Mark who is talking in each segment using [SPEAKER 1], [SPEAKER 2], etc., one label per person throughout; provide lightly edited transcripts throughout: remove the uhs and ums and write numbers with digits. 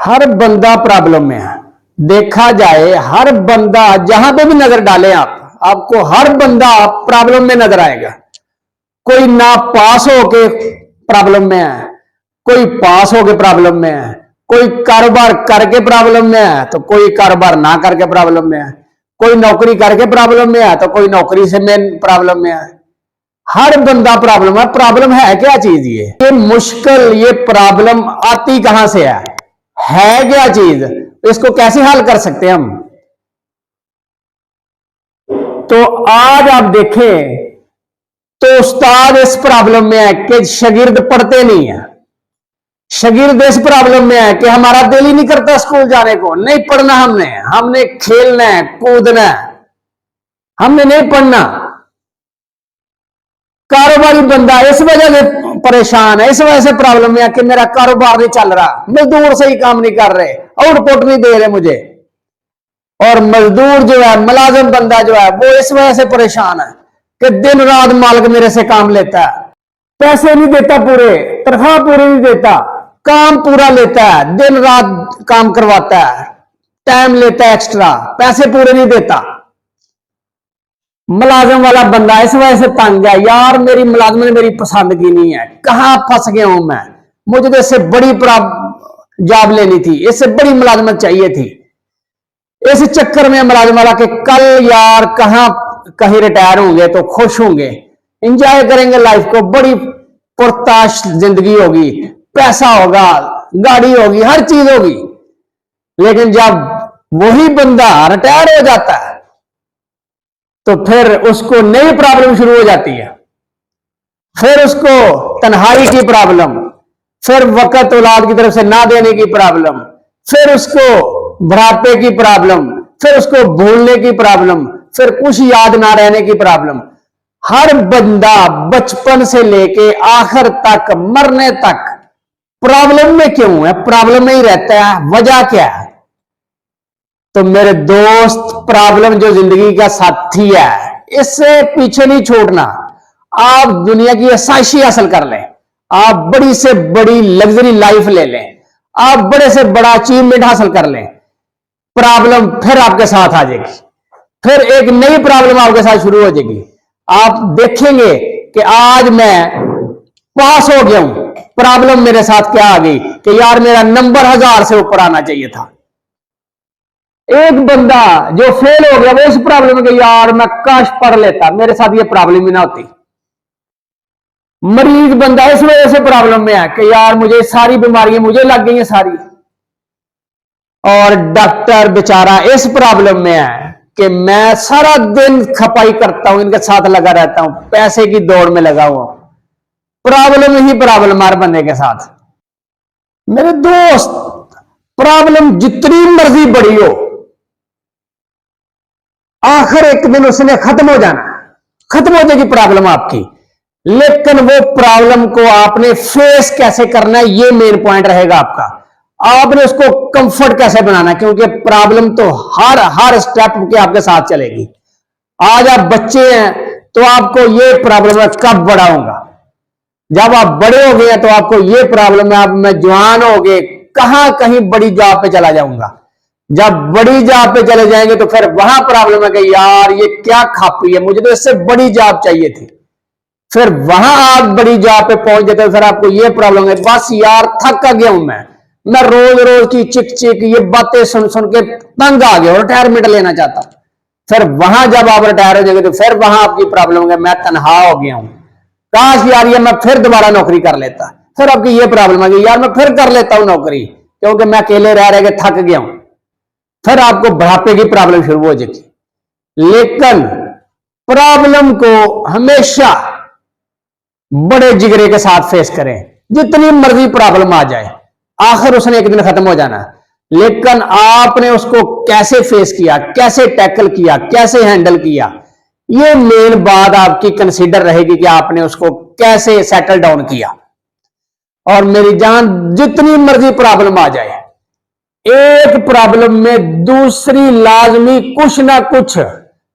[SPEAKER 1] हर बंदा प्रॉब्लम में है। देखा जाए हर बंदा जहां पे भी नजर डालें आपको हर बंदा प्रॉब्लम में नजर आएगा। कोई ना पास होके प्रॉब्लम में है, कोई पास होके प्रॉब्लम में है, कोई कारोबार करके प्रॉब्लम में है तो कोई कारोबार ना करके प्रॉब्लम में है, कोई नौकरी करके प्रॉब्लम में है तो कोई नौकरी से मेन प्रॉब्लम में है। हर बंदा प्रॉब्लम है। प्रॉब्लम है क्या चीज? ये मुश्किल, ये प्रॉब्लम आती कहां से है क्या चीज? इसको कैसे हल कर सकते हैं हम? तो आज आप देखें तो उस्ताद इस प्रॉब्लम में है कि शागिर्द पढ़ते नहीं है। शागिर्द इस प्रॉब्लम में है कि हमारा दिल ही नहीं करता स्कूल जाने को। नहीं पढ़ना हमने खेलना है, कूदना है, हमने नहीं पढ़ना। कारोबारी बंदा इस वजह से परेशान है, इस वजह से प्रॉब्लम में है कि मेरा कारोबार नहीं चल रहा, मजदूर सही काम नहीं कर रहे, आउटपुट नहीं दे रहे मुझे। और मजदूर जो है, मुलाजिम बंदा जो है, वो इस वजह से परेशान है कि दिन रात मालिक मेरे से काम लेता है, पैसे नहीं देता, पूरे तनख्वाह पूरी नहीं देता, काम पूरा लेता है, दिन रात काम करवाता है, टाइम लेता है एक्स्ट्रा, पैसे पूरे नहीं देता। मुलाजिम वाला बंदा इस वजह से तंग है, यार मेरी मुलाजमत मेरी पसंद की नहीं है, कहां फंस गया हूं मैं, मुझे तो इससे बड़ी जॉब लेनी थी, इससे बड़ी मुलाजमत चाहिए थी। इस चक्कर में मुलाजिम वाला कि कल यार कहीं रिटायर होंगे तो खुश होंगे, इंजॉय करेंगे लाइफ को, बड़ी पुरताश जिंदगी होगी, पैसा होगा, गाड़ी होगी, हर चीज होगी। लेकिन जब वही बंदा रिटायर हो जाता है तो फिर उसको नई प्रॉब्लम शुरू हो जाती है। फिर उसको तन्हाई की प्रॉब्लम, फिर वक्त औलाद की तरफ से ना देने की प्रॉब्लम, फिर उसको बुढ़ापे की प्रॉब्लम, फिर उसको भूलने की प्रॉब्लम, फिर कुछ याद ना रहने की प्रॉब्लम। हर बंदा बचपन से लेके आखिर तक, मरने तक प्रॉब्लम में क्यों है? प्रॉब्लम में ही रहता है। वजह क्या है? तो मेरे दोस्त, प्रॉब्लम जो जिंदगी का साथी है, इससे पीछे नहीं छोड़ना। आप दुनिया की आसाइशी हासिल कर लें, आप बड़ी से बड़ी लग्जरी लाइफ ले लें, आप बड़े से बड़ा अचीवमेंट हासिल कर लें, प्रॉब्लम फिर आपके साथ आ जाएगी, फिर एक नई प्रॉब्लम आपके साथ शुरू हो जाएगी। आप देखेंगे कि आज मैं पास हो गया हूं, प्रॉब्लम मेरे साथ क्या आ गई कि यार मेरा नंबर 1000 से ऊपर आना चाहिए था। एक बंदा जो फेल हो गया वो इस प्रॉब्लम में कि यार मैं काश पढ़ लेता, मेरे साथ ये प्रॉब्लम ही ना होती। मरीज बंदा इस वजह से प्रॉब्लम में है कि यार मुझे सारी बीमारियां मुझे लग गई हैं सारी। और डॉक्टर बेचारा इस प्रॉब्लम में है कि मैं सारा दिन खपाई करता हूं, इनके साथ लगा रहता हूं, पैसे की दौड़ में लगा हुआ हूं। प्रॉब्लम ही प्रॉब्लम हर बंदे के साथ। मेरे दोस्त, प्रॉब्लम जितनी मर्जी बड़ी हो, आखिर एक दिन उसने खत्म हो जाना, खत्म हो जाएगी प्रॉब्लम आपकी। लेकिन वो प्रॉब्लम को आपने फेस कैसे करना है, ये मेन पॉइंट रहेगा आपका। आपने उसको कंफर्ट कैसे बनाना, क्योंकि प्रॉब्लम तो हर स्टेप के आपके साथ चलेगी। आज आप बच्चे हैं तो आपको ये प्रॉब्लम है कब बड़ा होगा, जब आप बड़े हो गए तो आपको ये प्रॉब्लम है अब मैं जवान हो गए कहीं बड़ी जॉब पे चला जाऊंगा। जब बड़ी जॉब पे चले जाएंगे तो फिर वहां प्रॉब्लम है कि यार ये क्या खापी है, मुझे तो इससे बड़ी जॉब चाहिए थी। फिर वहां आप बड़ी जॉब पे पहुंच जाते हो, फिर आपको ये प्रॉब्लम है बस यार थक गया हूं मैं रोज रोज की चिक चिक ये बातें सुन सुन के तंग आ गया, रिटायरमेंट लेना चाहता हूं। फिर वहां जब आप रिटायर हो जाएंगे तो फिर वहां आपकी प्रॉब्लम है मैं तनहा हो गया हूं, काश यार ये मैं फिर दोबारा नौकरी कर लेता। फिर आपकी ये प्रॉब्लम है कि यार मैं फिर कर लेता हूं नौकरी, क्योंकि मैं अकेले रह रह के थक गया हूं। फिर आपको बुढ़ापे की प्रॉब्लम शुरू हो जाएगी। लेकिन प्रॉब्लम को हमेशा बड़े जिगरे के साथ फेस करें, जितनी मर्जी प्रॉब्लम आ जाए, आखिर उसने एक दिन खत्म हो जाना। लेकिन आपने उसको कैसे फेस किया, कैसे टैकल किया, कैसे हैंडल किया, ये मेन बात आपकी कंसीडर रहेगी कि आपने उसको कैसे सेटल डाउन किया। और मेरी जान, जितनी मर्जी प्रॉब्लम आ जाए, एक प्रॉब्लम में दूसरी लाजमी कुछ ना कुछ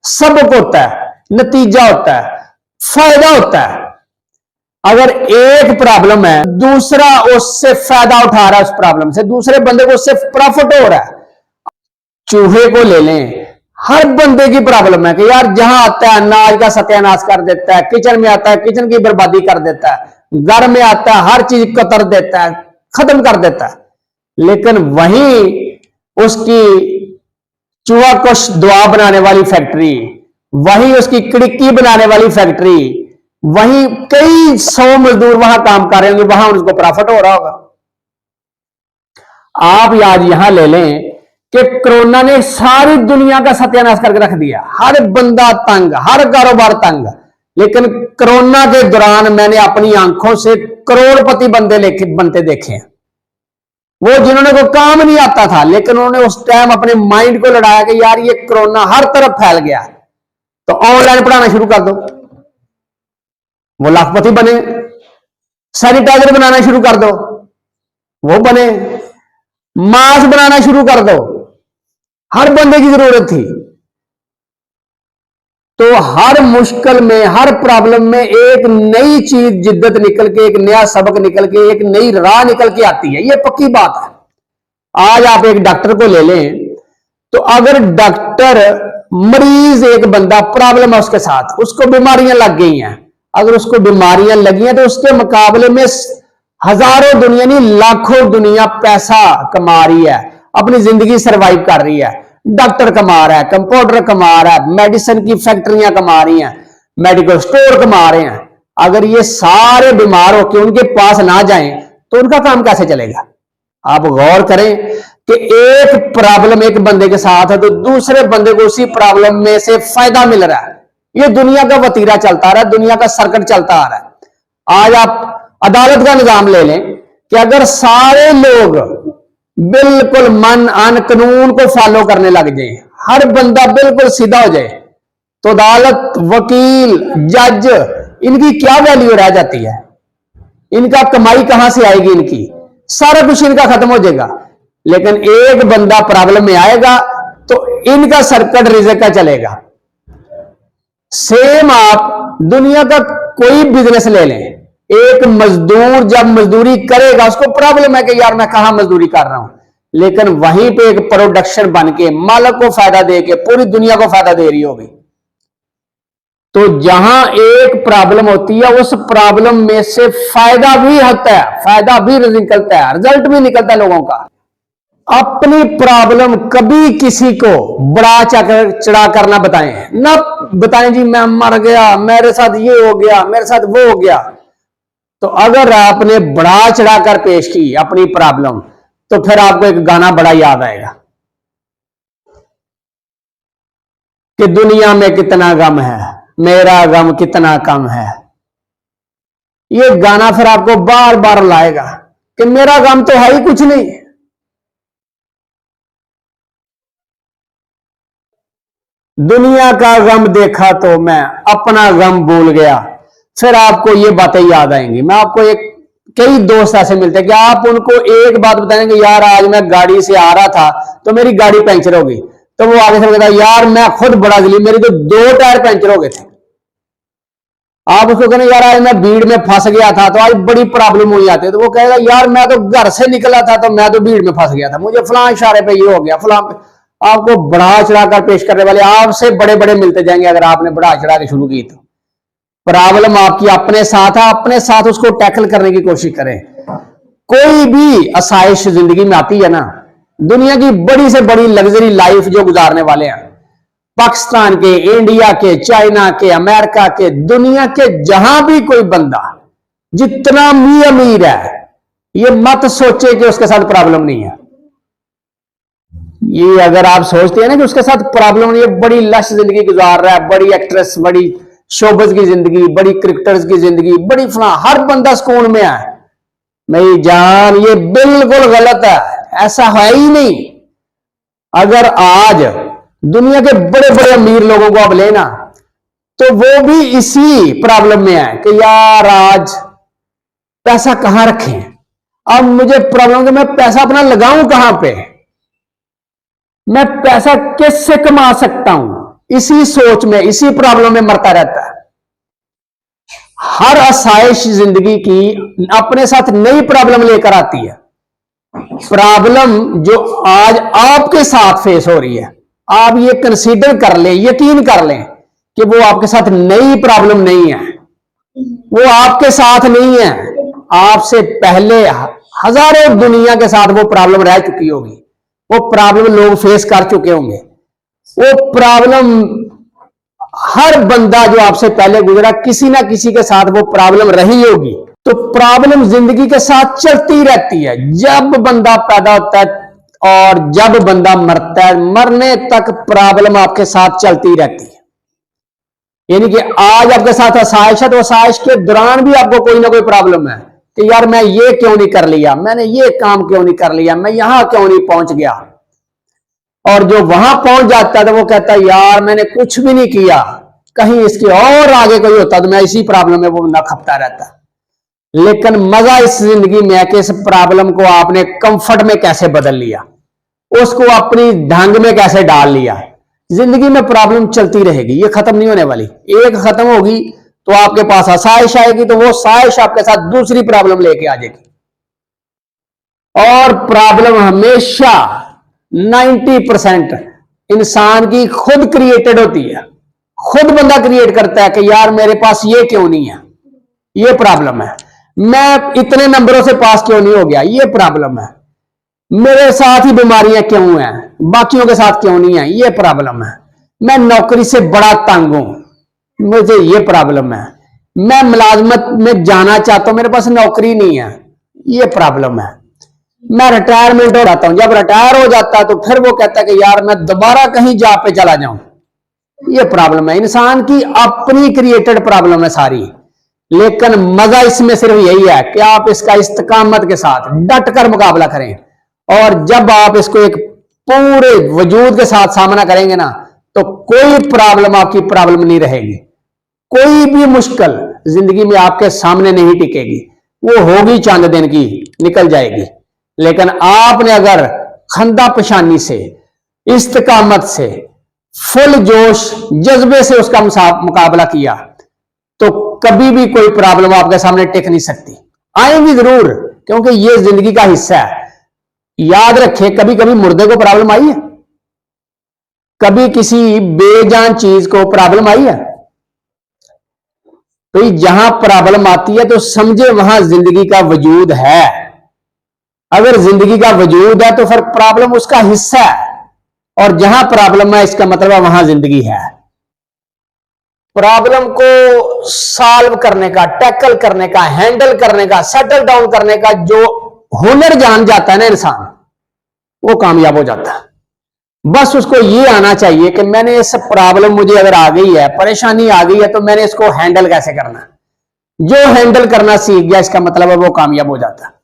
[SPEAKER 1] सबक होता है, नतीजा होता है, फायदा होता है। अगर एक प्रॉब्लम है, दूसरा उससे फायदा उठा रहा है, उस प्रॉब्लम से दूसरे बंदे को उससे प्रॉफिट हो रहा है। चूहे को ले लें, हर बंदे की प्रॉब्लम है कि यार जहां आता है अनाज का सत्यानाश कर देता है, किचन में आता है किचन की बर्बादी कर देता है, घर में आता है हर चीज कतर देता है, खत्म कर देता है। लेकिन वहीं उसकी चूहा कुछ दवा बनाने वाली फैक्ट्री, वहीं उसकी खिड़की बनाने वाली फैक्ट्री, वहीं कई 100 मजदूर वहां काम कर रहे होंगे, वहां उनको प्रॉफिट हो रहा होगा। आप आज यहां ले लें कि कोरोना ने सारी दुनिया का सत्यानाश करके रख दिया, हर बंदा तंग, हर कारोबार तंग। लेकिन कोरोना के दौरान मैंने अपनी आंखों से करोड़पति बनते देखे हैं। वो जिन्होंने को काम नहीं आता था, लेकिन उन्होंने उस टाइम अपने माइंड को लड़ाया कि यार ये कोरोना हर तरफ फैल गया, तो ऑनलाइन पढ़ाना शुरू कर दो। वो लाखपति बने। सैनिटाइजर बनाना शुरू कर दो, वो बने। मास्क बनाना शुरू कर दो, हर बंदे की जरूरत थी। तो हर मुश्किल में, हर प्रॉब्लम में एक नई चीज, जिद्दत निकल के, एक नया सबक निकल के, एक नई राह निकल के आती है, ये पक्की बात है। आज आप एक डॉक्टर को ले लें, तो अगर डॉक्टर, मरीज एक बंदा प्रॉब्लम है उसके साथ, उसको बीमारियां लग गई हैं, अगर उसको बीमारियां लगी हैं तो उसके मुकाबले में हजारों दुनिया नहीं लाखों दुनिया पैसा कमा रही है, अपनी जिंदगी सरवाइव कर रही है। डॉक्टर कमा रहा है, कंपाउंडर कमा रहा है, मेडिसिन की फैक्ट्रियां कमा रही हैं, मेडिकल स्टोर कमा रहे हैं। अगर ये सारे बीमार होकर उनके पास ना जाएं तो उनका काम कैसे चलेगा? आप गौर करें कि एक प्रॉब्लम एक बंदे के साथ है तो दूसरे बंदे को उसी प्रॉब्लम में से फायदा मिल रहा है। ये दुनिया का वतीरा चलता आ रहा है, दुनिया का सर्किट चलता आ रहा है। आज आप अदालत का निजाम ले लें कि अगर सारे लोग बिल्कुल मन अन कानून को फॉलो करने लग जाए, हर बंदा बिल्कुल सीधा हो जाए, तो अदालत, वकील, जज, इनकी क्या वैल्यू रह जाती है? इनका कमाई कहां से आएगी? इनकी सारा कुछ इनका खत्म हो जाएगा। लेकिन एक बंदा प्रॉब्लम में आएगा तो इनका सर्किट रिजक का चलेगा। सेम आप दुनिया का कोई बिजनेस ले लें, एक मजदूर जब मजदूरी करेगा उसको प्रॉब्लम है कि यार मैं कहां मजदूरी कर रहा हूं, लेकिन वहीं पे एक प्रोडक्शन बन के मालिक को फायदा दे के पूरी दुनिया को फायदा दे रही होगी। तो जहां एक प्रॉब्लम होती है उस प्रॉब्लम में से फायदा भी होता है, फायदा भी निकलता है, रिजल्ट भी निकलता है लोगों का। अपनी प्रॉब्लम कभी किसी को बड़ा चढ़ा कर ना बताएं, ना बताएं जी मैं मर गया, मेरे साथ ये हो गया, मेरे साथ वो हो गया। तो अगर आपने बड़ा चढ़ाकर पेश की अपनी प्रॉब्लम, तो फिर आपको एक गाना बड़ा याद आएगा कि दुनिया में कितना गम है, मेरा गम कितना कम है। ये गाना फिर आपको बार बार लाएगा कि मेरा गम तो है ही कुछ नहीं। दुनिया का गम देखा तो मैं अपना गम भूल गया। फिर आपको ये बातें याद आएंगी। मैं आपको एक, कई दोस्त ऐसे मिलते हैं कि आप उनको एक बात बताएंगे, यार आज मैं गाड़ी से आ रहा था तो मेरी गाड़ी पंचर हो गई, तो वो आगे से कहता है यार मैं खुद बड़ा जली, मेरी तो 2 टायर पंचर हो गए थे। आप उसको कहने यार आज मैं भीड़ में फंस गया था तो आज बड़ी प्रॉब्लम हुई आती है, तो वो कहेगा यार मैं तो घर से निकला था तो मैं तो भीड़ में फंस गया था, मुझे फलां इशारे पे ये हो गया फलां। आपको बढ़ा चढ़ाकर पेश करने वाले आपसे बड़े बड़े मिलते जाएंगे अगर आपने बढ़ा चढ़ा के शुरू की। तो प्रॉब्लम आपकी अपने साथ है, अपने साथ उसको टैकल करने की कोशिश करें। कोई भी आसाइश जिंदगी में आती है ना, दुनिया की बड़ी से बड़ी लग्जरी लाइफ जो गुजारने वाले हैं, पाकिस्तान के, इंडिया के, चाइना के, अमेरिका के, दुनिया के जहां भी कोई बंदा जितना भी अमीर है, ये मत सोचे कि उसके साथ प्रॉब्लम नहीं है। ये अगर आप सोचते हैं ना कि उसके साथ प्रॉब्लम नहीं है, बड़ी लश जिंदगी गुजार रहा है, बड़ी एक्ट्रेस, बड़ी शोबज की जिंदगी, बड़ी क्रिकेटर्स की जिंदगी, बड़ी फला, हर बंदा सुकून में है, मेरी जान ये बिल्कुल गलत है, ऐसा है ही नहीं। अगर आज दुनिया के बड़े बड़े अमीर लोगों को आप लेना तो वो भी इसी प्रॉब्लम में है कि यार आज पैसा कहां रखें, अब मुझे प्रॉब्लम है मैं पैसा अपना लगाऊं कहां पे, मैं पैसा कैसे कमा सकता हूं, इसी सोच में, इसी प्रॉब्लम में मरता रहता है। हर आसाइश जिंदगी की अपने साथ नई प्रॉब्लम लेकर आती है। प्रॉब्लम जो आज आपके साथ फेस हो रही है, आप ये कंसीडर कर लें, यकीन कर लें कि वो आपके साथ नई प्रॉब्लम नहीं है, वो आपके साथ नहीं है, आपसे पहले हजारों दुनिया के साथ वो प्रॉब्लम रह चुकी होगी, वो प्रॉब्लम लोग फेस कर चुके होंगे, वो प्रॉब्लम हर बंदा जो आपसे पहले गुजरा किसी ना किसी के साथ वो प्रॉब्लम रही होगी। तो प्रॉब्लम जिंदगी के साथ चलती रहती है, जब बंदा पैदा होता है और जब बंदा मरता है, मरने तक प्रॉब्लम आपके साथ चलती रहती है। यानी कि आज आपके साथ आसाइश है तो आसाइश के दौरान भी आपको कोई ना कोई प्रॉब्लम है कि यार मैं ये क्यों नहीं कर लिया, मैंने ये काम क्यों नहीं कर लिया, मैं यहां क्यों नहीं पहुंच गया। और जो वहां पहुंच जाता है तो वो कहता है यार मैंने कुछ भी नहीं किया, कहीं इसके और आगे कोई होता तो मैं इसी प्रॉब्लम में वो बंदा खपता रहता। लेकिन मजा इस जिंदगी में है कि इस प्रॉब्लम को आपने कंफर्ट में कैसे बदल लिया, उसको अपनी ढंग में कैसे डाल लिया। जिंदगी में प्रॉब्लम चलती रहेगी, ये खत्म नहीं होने वाली। एक खत्म होगी तो आपके पास आसाइश आएगी, तो वो साइश आपके साथ दूसरी प्रॉब्लम लेके आ जाएगी। और प्रॉब्लम हमेशा 90% इंसान की खुद क्रिएटेड होती है, खुद बंदा क्रिएट करता है कि यार मेरे पास ये क्यों नहीं है, ये प्रॉब्लम है। मैं इतने नंबरों से पास क्यों नहीं हो गया, ये प्रॉब्लम है। मेरे साथ ही बीमारियां क्यों हैं, बाकियों के साथ क्यों नहीं है, ये प्रॉब्लम है। मैं नौकरी से बड़ा तंग हूं, मुझे ये प्रॉब्लम है। मैं मुलाजमत में जाना चाहता हूं, मेरे पास नौकरी नहीं है, ये प्रॉब्लम है। मैं रिटायरमेंट हो जाता हूं, जब रिटायर हो जाता है तो फिर वो कहता है कि यार मैं दोबारा कहीं जॉब पे चला जाऊं, ये प्रॉब्लम है। इंसान की अपनी क्रिएटेड प्रॉब्लम है सारी। लेकिन मजा इसमें सिर्फ यही है कि आप इसका इस्तिकामत के साथ डट कर मुकाबला करें, और जब आप इसको एक पूरे वजूद के साथ सामना करेंगे ना, तो कोई प्रॉब्लम आपकी प्रॉब्लम नहीं रहेगी। कोई भी मुश्किल जिंदगी में आपके सामने नहीं टिकेगी, वो होगी चंद दिन की, निकल जाएगी। लेकिन आपने अगर खंदा पेशानी से, इस्तिकामत से, फुल जोश जज्बे से उसका मुकाबला किया, तो कभी भी कोई प्रॉब्लम आपके सामने टिक नहीं सकती। आएंगी जरूर, क्योंकि ये जिंदगी का हिस्सा है। याद रखें, कभी कभी मुर्दे को प्रॉब्लम आई है, कभी किसी बेजान चीज को प्रॉब्लम आई है। तो जहां प्रॉब्लम आती है तो समझे वहां जिंदगी का वजूद है। अगर जिंदगी का वजूद है तो फिर प्रॉब्लम उसका हिस्सा है, और जहां प्रॉब्लम है इसका मतलब है वहां जिंदगी है। प्रॉब्लम को सॉल्व करने का, टैकल करने का, हैंडल करने का, सेटल डाउन करने का जो हुनर जान जाता है ना इंसान, वो कामयाब हो जाता है। बस उसको ये आना चाहिए कि मैंने इस प्रॉब्लम, मुझे अगर आ गई है, परेशानी आ गई है, तो मैंने इसको हैंडल कैसे करना है। जो हैंडल करना सीख गया इसका मतलब है वो कामयाब हो जाता है।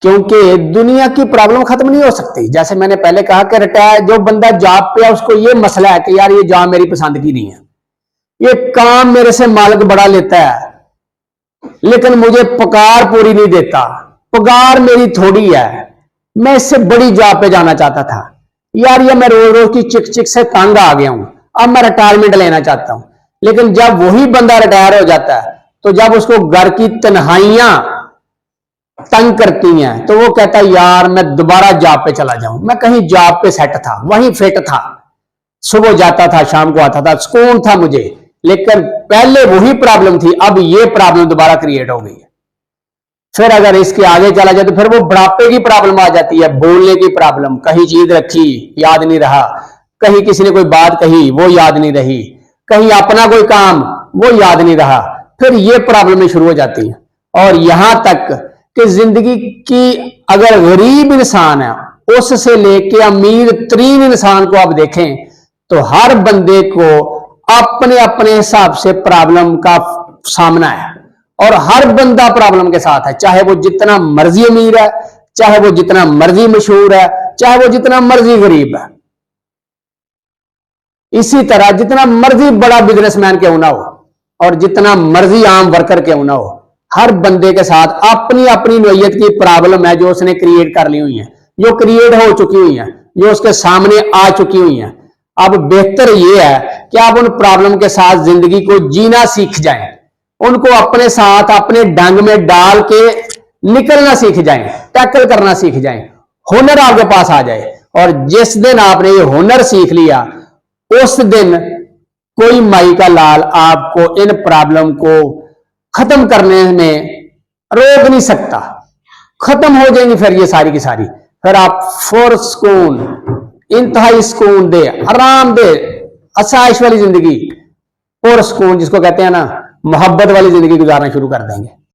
[SPEAKER 1] क्योंकि दुनिया की प्रॉब्लम खत्म नहीं हो सकती। जैसे मैंने पहले कहा कि रिटायर जो बंदा जॉब पे है उसको ये मसला है कि यार ये जॉब मेरी पसंद की नहीं है, ये काम मेरे से मालिक बड़ा लेता है, लेकिन मुझे पगार पूरी नहीं देता, पगार मेरी थोड़ी है, मैं इससे बड़ी जॉब पे जाना चाहता था, यार ये मैं रोज रोज की चिक चिक से तंग आ गया हूं, अब मैं रिटायरमेंट लेना चाहता हूं। लेकिन जब वही बंदा रिटायर हो जाता है तो जब उसको घर की तन्हाइयां तंग करती हैं तो वो कहता है यार मैं दोबारा जॉब पे चला जाऊं, मैं कहीं जॉब पे सेट था, वहीं फिट था, सुबह जाता था शाम को आता था, सुकून था मुझे। लेकिन पहले वही प्रॉब्लम थी, अब ये प्रॉब्लम दोबारा क्रिएट हो गई है। फिर अगर इसके आगे चला जाए तो फिर वो बुढ़ापे की प्रॉब्लम आ जाती है, बोलने की प्रॉब्लम, कहीं चीज रखी याद नहीं रहा, कहीं किसी ने कोई बात कही वो याद नहीं रही, कहीं अपना कोई काम वो याद नहीं रहा, फिर ये प्रॉब्लमें शुरू हो जाती हैं। और यहां तक कि जिंदगी की अगर गरीब इंसान है उससे लेके अमीर तरीन इंसान को आप देखें तो हर बंदे को अपने अपने हिसाब से प्रॉब्लम का सामना है, और हर बंदा प्रॉब्लम के साथ है, चाहे वो जितना मर्जी अमीर है, चाहे वो जितना मर्जी मशहूर है, चाहे वो जितना मर्जी गरीब है। इसी तरह जितना मर्जी बड़ा बिजनेसमैन क्यों ना हो और जितना मर्जी आम वर्कर क्यों ना हो, हर बंदे के साथ अपनी अपनी नोयत की प्रॉब्लम है जो उसने क्रिएट कर ली हुई है, जो क्रिएट हो चुकी हुई है, जो उसके सामने आ चुकी हुई है। अब बेहतर यह है कि आप उन प्रॉब्लम के साथ जिंदगी को जीना सीख जाएं, उनको अपने साथ अपने डंग में डाल के निकलना सीख जाएं, टैकल करना सीख जाएं, हुनर आपके पास आ जाए। और जिस दिन आपने ये हुनर सीख लिया, उस दिन कोई माई का लाल आपको इन प्रॉब्लम को खत्म करने में रोक नहीं सकता। खत्म हो जाएंगी फिर ये सारी की सारी। फिर आप फुर सुकून, इंतहाई सुकून दे, आराम दे, आसाइश वाली जिंदगी, और सुकून जिसको कहते हैं ना, मोहब्बत वाली जिंदगी गुजारना शुरू कर देंगे।